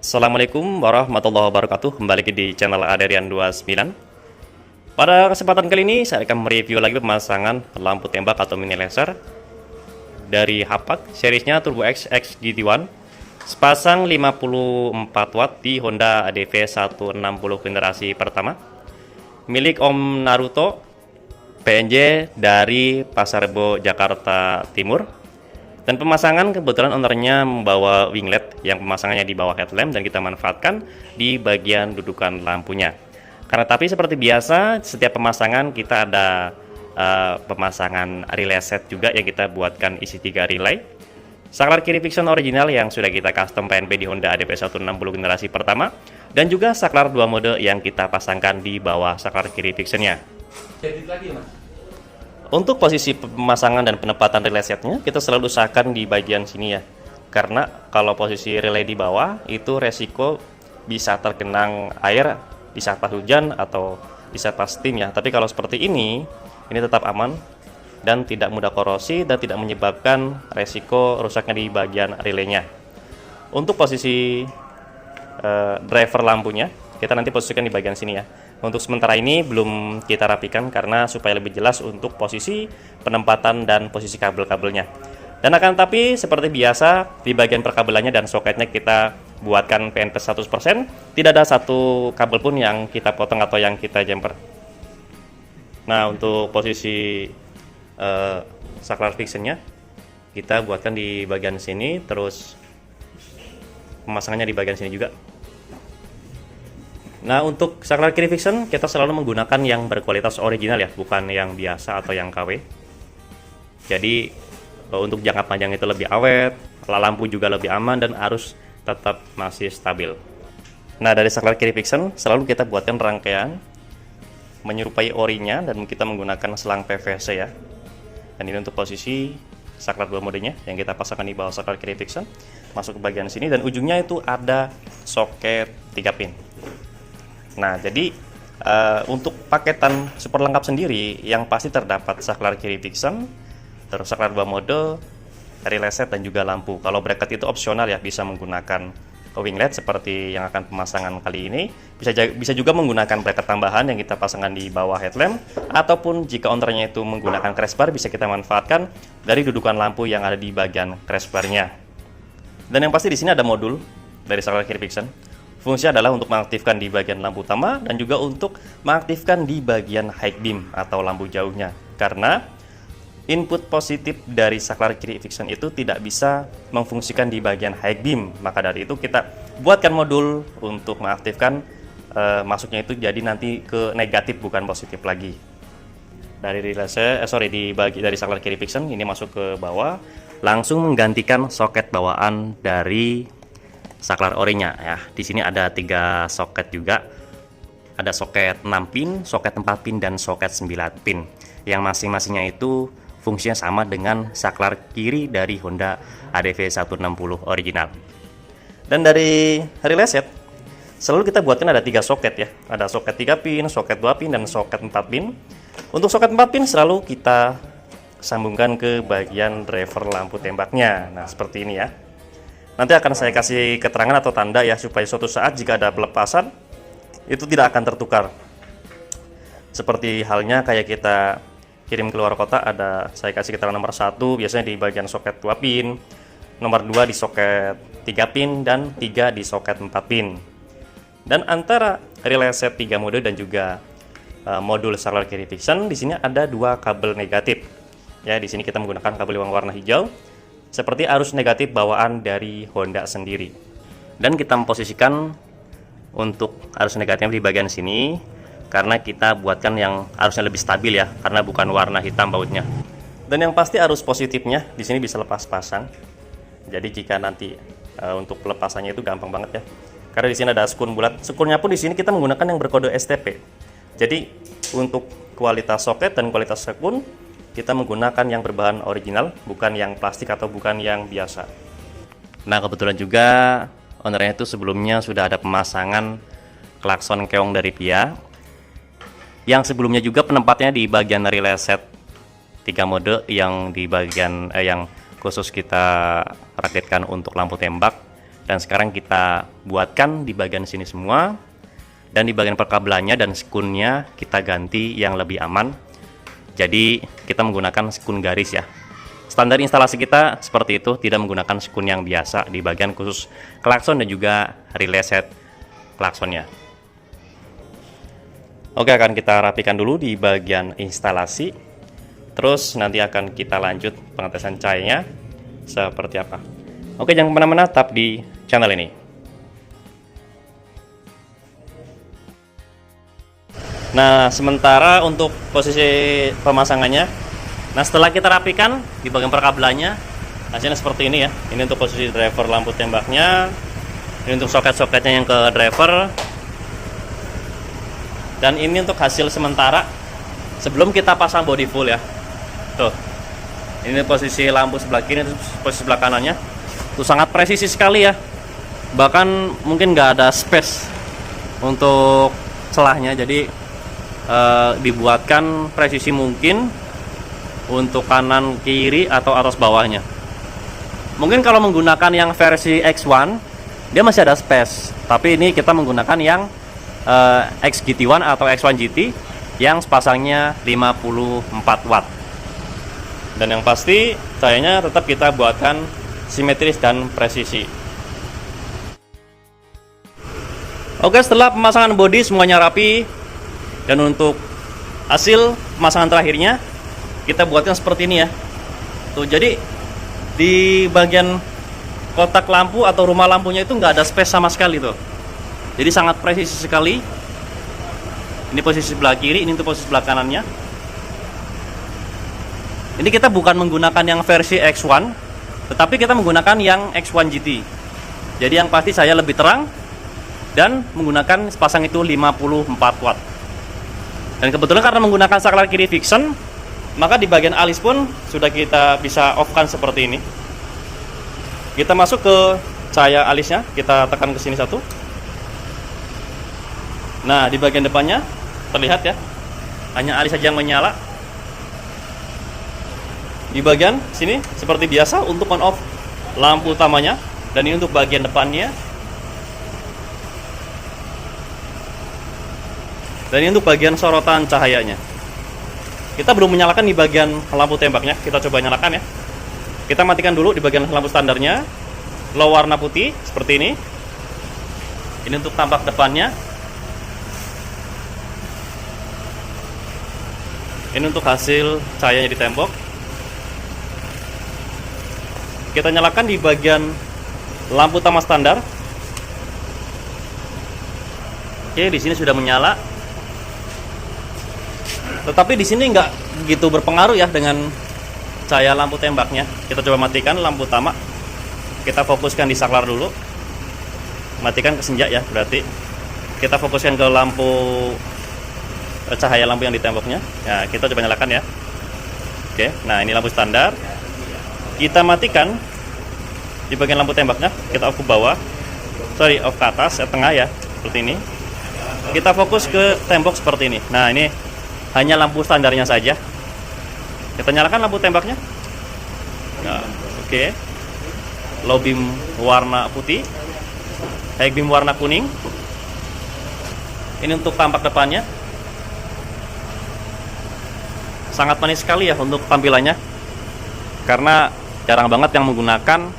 Assalamualaikum warahmatullahi wabarakatuh. Kembali lagi di channel Aderian 29. Pada kesempatan kali ini saya akan mereview lagi pemasangan lampu tembak atau mini laser dari Hapak seriesnya Turbo X GT1 sepasang 54 watt di Honda ADV 160 generasi pertama milik Om Naruto PNJ dari Pasar Rebo Jakarta Timur. Dan pemasangan kebetulan ownernya membawa winglet yang pemasangannya di bawah headlamp dan kita manfaatkan di bagian dudukan lampunya. Karena tapi seperti biasa setiap pemasangan kita ada pemasangan relay set juga yang kita buatkan isi 3 relay. Saklar kiri fiction original yang sudah kita custom PNP di Honda ADV 160 generasi pertama dan juga saklar 2 mode yang kita pasangkan di bawah saklar kiri fictionnya. Edit lagi mas. Untuk posisi pemasangan dan penempatan relay setnya kita selalu usahakan di bagian sini ya, karena kalau posisi relay di bawah itu resiko bisa tergenang air di saat pas hujan atau di saat pas steam ya. Tapi kalau seperti ini tetap aman dan tidak mudah korosi dan tidak menyebabkan resiko rusaknya di bagian relaynya. Untuk posisi driver lampunya kita nanti posisikan di bagian sini ya. Untuk sementara ini belum kita rapikan karena supaya lebih jelas untuk posisi penempatan dan posisi kabel-kabelnya. Dan akan tapi seperti biasa di bagian perkabelannya dan soketnya kita buatkan PNP 100%, tidak ada satu kabel pun yang kita potong atau yang kita jumper. Nah, untuk posisi saklar fictionnya kita buatkan di bagian sini, terus pemasangannya di bagian sini juga. Nah, untuk saklar kiri fiction kita selalu menggunakan yang berkualitas original ya, bukan yang biasa atau yang KW. Jadi untuk jangka panjang itu lebih awet, lampu juga lebih aman dan arus tetap masih stabil. Nah, dari saklar kiri fiction selalu kita buatkan rangkaian menyerupai orinya dan kita menggunakan selang PVC ya. Dan ini untuk posisi saklar 2 modenya yang kita pasangkan di bawah saklar kiri fiction, masuk ke bagian sini dan ujungnya itu ada soket 3 pin. Nah, jadi untuk paketan super lengkap sendiri yang pasti terdapat saklar kiri fiction, terus saklar 2 mode, relay set dan juga lampu. Kalau bracket itu opsional ya, bisa menggunakan winglet seperti yang akan pemasangan kali ini. Bisa juga menggunakan bracket tambahan yang kita pasangkan di bawah headlamp, ataupun jika ownernya itu menggunakan crossbar bisa kita manfaatkan dari dudukan lampu yang ada di bagian crossbarnya. Dan yang pasti di sini ada modul dari saklar kiri fiction. Fungsinya adalah untuk mengaktifkan di bagian lampu utama dan juga untuk mengaktifkan di bagian high beam atau lampu jauhnya. Karena input positif dari saklar kiri fiction itu tidak bisa memfungsikan di bagian high beam. Maka dari itu kita buatkan modul untuk mengaktifkan masuknya itu jadi nanti ke negatif bukan positif lagi. Dari dari saklar kiri fiction ini masuk ke bawah, langsung menggantikan soket bawaan dari saklar orinya ya. Di sini ada 3 soket juga. Ada soket 6 pin, soket 4 pin dan soket 9 pin. Yang masing-masingnya itu fungsinya sama dengan saklar kiri dari Honda ADV 160 original. Dan dari relay set selalu kita buatkan ada 3 soket ya. Ada soket 3 pin, soket 2 pin dan soket 4 pin. Untuk soket 4 pin selalu kita sambungkan ke bagian driver lampu tembaknya. Nah, seperti ini ya. Nanti akan saya kasih keterangan atau tanda ya, supaya suatu saat jika ada pelepasan itu tidak akan tertukar. Seperti halnya kayak kita kirim keluar kota, saya kasih keterangan nomor 1 biasanya di bagian soket 2 pin, nomor 2 di soket 3 pin dan 3 di soket 4 pin. Dan antara relay set 3 mode dan juga modul saklar kiri fiction di sini ada 2 kabel negatif. Ya, di sini kita menggunakan kabel yang warna hijau seperti arus negatif bawaan dari Honda sendiri. Dan kita memposisikan untuk arus negatifnya di bagian sini karena kita buatkan yang arusnya lebih stabil ya, karena bukan warna hitam bautnya. Dan yang pasti arus positifnya di sini bisa lepas pasang. Jadi jika nanti untuk pelepasannya itu gampang banget ya. Karena di sini ada skun bulat. Skunnya pun di sini kita menggunakan yang berkode STP. Jadi untuk kualitas soket dan kualitas skun kita menggunakan yang berbahan original, bukan yang plastik atau bukan yang biasa. Nah, kebetulan juga ownernya itu sebelumnya sudah ada pemasangan klakson keong dari Pia. Yang sebelumnya juga penempatnya di bagian relay set 3 mode yang di bagian yang khusus kita rakitkan untuk lampu tembak Dan sekarang kita buatkan di bagian sini semua, dan di bagian perkabelannya dan sekunnya kita ganti yang lebih aman. Jadi kita menggunakan sekun garis ya. Standar instalasi kita seperti itu, tidak menggunakan sekun yang biasa di bagian khusus klakson dan juga relay set klaksonnya. Oke, akan kita rapikan dulu di bagian instalasi. Terus nanti akan kita lanjut pengetesan cahayanya seperti apa. Oke, jangan kemana-mana, tetap di channel ini. Nah, sementara untuk posisi pemasangannya, nah setelah kita rapikan di bagian perkabelannya, hasilnya seperti ini ya. Ini untuk posisi driver lampu tembaknya, ini untuk soket-soketnya yang ke driver, dan ini untuk hasil sementara sebelum kita pasang body full ya. Tuh, ini posisi lampu sebelah kiri, posisi sebelah kanannya. Tuh sangat presisi sekali ya. Bahkan mungkin nggak ada space untuk celahnya, jadi dibuatkan presisi mungkin untuk kanan kiri atau atas bawahnya. Mungkin kalau menggunakan yang versi X1 dia masih ada space, tapi ini kita menggunakan yang XGT1 atau X1 GT yang sepasangnya 54 watt. Dan yang pasti cahayanya tetap kita buatkan simetris dan presisi. Oke, setelah pemasangan bodi semuanya rapi, dan untuk hasil pemasangan terakhirnya kita buatkan seperti ini ya. Tuh, jadi di bagian kotak lampu atau rumah lampunya itu nggak ada space sama sekali tuh. Jadi sangat presisi sekali. Ini posisi sebelah kiri, ini untuk posisi sebelah kanannya. Ini kita bukan menggunakan yang versi X1, tetapi kita menggunakan yang X1 GT. Jadi yang pasti saya lebih terang dan menggunakan sepasang itu 54 watt. Dan kebetulan karena menggunakan saklar kiri fiction, maka di bagian alis pun sudah kita bisa off-kan seperti ini. Kita masuk ke cahaya alisnya, kita tekan ke sini satu. Nah, di bagian depannya terlihat ya, hanya alis saja yang menyala. Di bagian sini seperti biasa untuk on off lampu utamanya, dan ini untuk bagian depannya. Dan ini untuk bagian sorotan cahayanya. Kita belum menyalakan di bagian lampu tembaknya, kita coba nyalakan ya. Kita matikan dulu di bagian lampu standarnya, low warna putih seperti ini. Ini untuk tampak depannya. Ini untuk hasil cahayanya di tembok. Kita nyalakan di bagian lampu utama standar. Oke, di sini sudah menyala. Tetapi di sini nggak begitu berpengaruh ya dengan cahaya lampu tembaknya. Kita coba matikan lampu utama. Kita fokuskan di saklar dulu. Matikan ke senja ya, berarti kita fokuskan ke lampu cahaya lampu yang di temboknya. Nah, kita coba nyalakan ya. Oke, nah ini lampu standar. Kita matikan di bagian lampu tembaknya, kita off ke bawah, off ke atas, tengah ya, seperti ini. Kita fokus ke tembok seperti ini. Nah, ini hanya lampu standarnya saja. Kita nyalakan lampu tembaknya. Nah, oke. Low beam warna putih, high beam warna kuning. Ini untuk tampak depannya. Sangat manis sekali ya untuk tampilannya, karena jarang banget yang menggunakan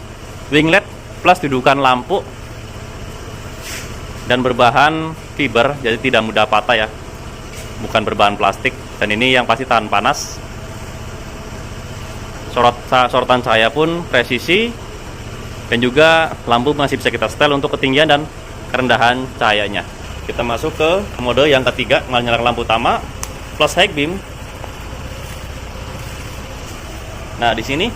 wing LED plus dudukan lampu dan berbahan fiber, jadi tidak mudah patah ya, bukan berbahan plastik. Dan ini yang pasti tahan panas. Sorotan cahaya pun presisi, dan juga lampu masih bisa kita setel untuk ketinggian dan kerendahan cahayanya. Kita masuk ke mode yang ketiga, menyalakan lampu utama plus high beam. Nah, di sini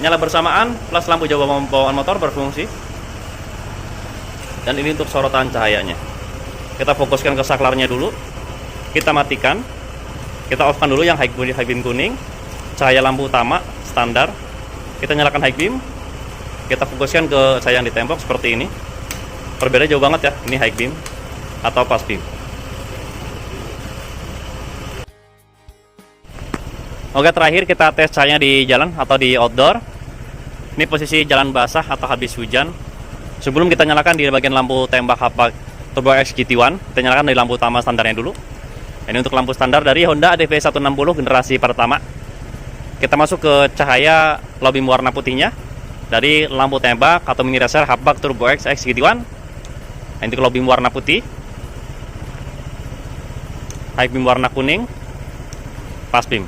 nyala bersamaan plus lampu jauh bawaan motor berfungsi. Dan ini untuk sorotan cahayanya. Kita fokuskan ke saklarnya dulu. Kita matikan. Kita off-kan dulu yang high beam kuning. Cahaya lampu utama standar. Kita nyalakan high beam. Kita fokuskan ke cahaya yang di tembok seperti ini. Perbedaannya jauh banget ya. Ini high beam atau fast beam. Oke, terakhir kita tes cahayanya di jalan atau di outdoor. Ini posisi jalan basah atau habis hujan. Sebelum kita nyalakan di bagian lampu tembak Hapak Turbo X GT1, kita nyalakan dari lampu utama standarnya dulu. Ini untuk lampu standar dari Honda ADV 160 generasi pertama. Kita masuk ke cahaya low beam warna putihnya dari lampu tembak atau mini racer Hapak Turbo X GT1. Ini untuk low beam warna putih. High beam warna kuning. Pass beam.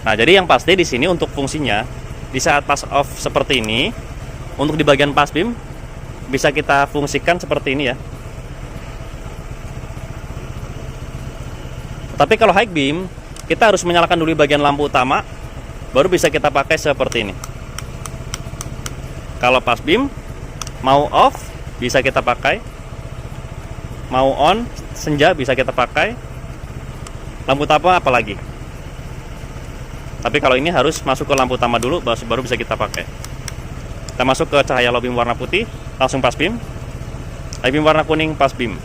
Nah, jadi yang pasti di sini untuk fungsinya di saat pass off seperti ini, untuk di bagian pass beam bisa kita fungsikan seperti ini ya. Tapi kalau high beam, kita harus menyalakan dulu bagian lampu utama, baru bisa kita pakai seperti ini. Kalau pass beam, mau off, bisa kita pakai. Mau on, senja bisa kita pakai. Lampu utama apalagi. Tapi kalau ini harus masuk ke lampu utama dulu, baru bisa kita pakai. Kita masuk ke cahaya low beam warna putih, langsung pass beam. High beam warna kuning, pass beam.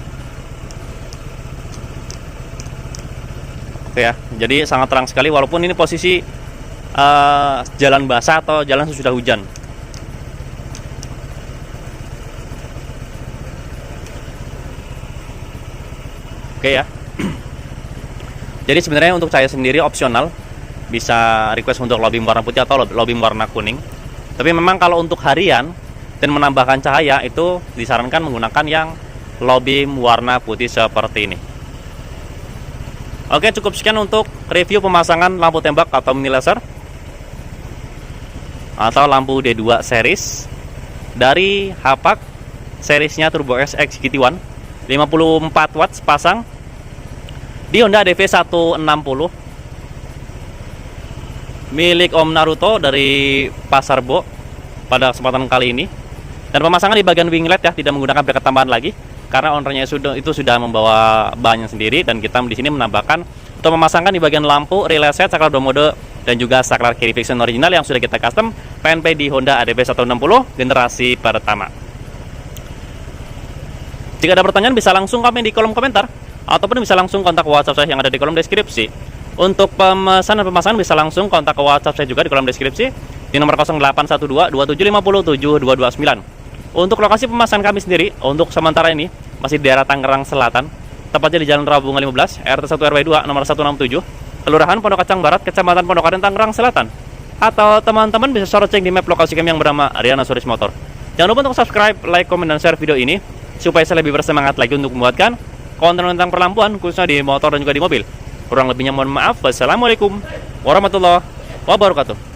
Oke ya, jadi sangat terang sekali walaupun ini posisi jalan basah atau jalan sesudah hujan. Oke ya. Jadi sebenarnya untuk cahaya sendiri opsional, bisa request untuk low beam warna putih atau low beam warna kuning. Tapi memang kalau untuk harian dan menambahkan cahaya itu disarankan menggunakan yang low beam warna putih seperti ini. Oke, cukup sekian untuk review pemasangan lampu tembak atau mini laser atau lampu D2 series dari Hapak seriesnya Turbo S GT1 54 watt pasang di Honda ADV 160 milik Om Naruto dari Pasar Bo pada kesempatan kali ini. Dan pemasangan di bagian winglet ya, tidak menggunakan bracket tambahan lagi karena ownernya sudah membawa bahannya sendiri, dan kita di sini menambahkan untuk memasangkan di bagian lampu, relay set, saklar 2 mode dan juga saklar carry fiction original yang sudah kita custom PNP di Honda ADV 160 generasi pertama. Jika ada pertanyaan bisa langsung komen di kolom komentar ataupun bisa langsung kontak WhatsApp saya yang ada di kolom deskripsi. Untuk pemesan dan pemasangan bisa langsung kontak ke WhatsApp saya juga di kolom deskripsi di nomor 0812 2750 7229. Untuk lokasi pemasangan kami sendiri untuk sementara ini masih di daerah Tangerang Selatan, tepatnya di Jalan Rabungan 15, RT 1 RW 2 nomor 167, Kelurahan Pondok Kacang Barat, Kecamatan Pondok Aren, Tangerang Selatan. Atau teman-teman bisa short cek di map lokasi kami yang bernama Ariana Suris Motor. Jangan lupa untuk subscribe, like, komen, dan share video ini supaya saya lebih bersemangat lagi untuk membuatkan konten tentang perlampuan khususnya di motor dan juga di mobil. Kurang lebihnya mohon maaf. Wassalamualaikum warahmatullahi wabarakatuh.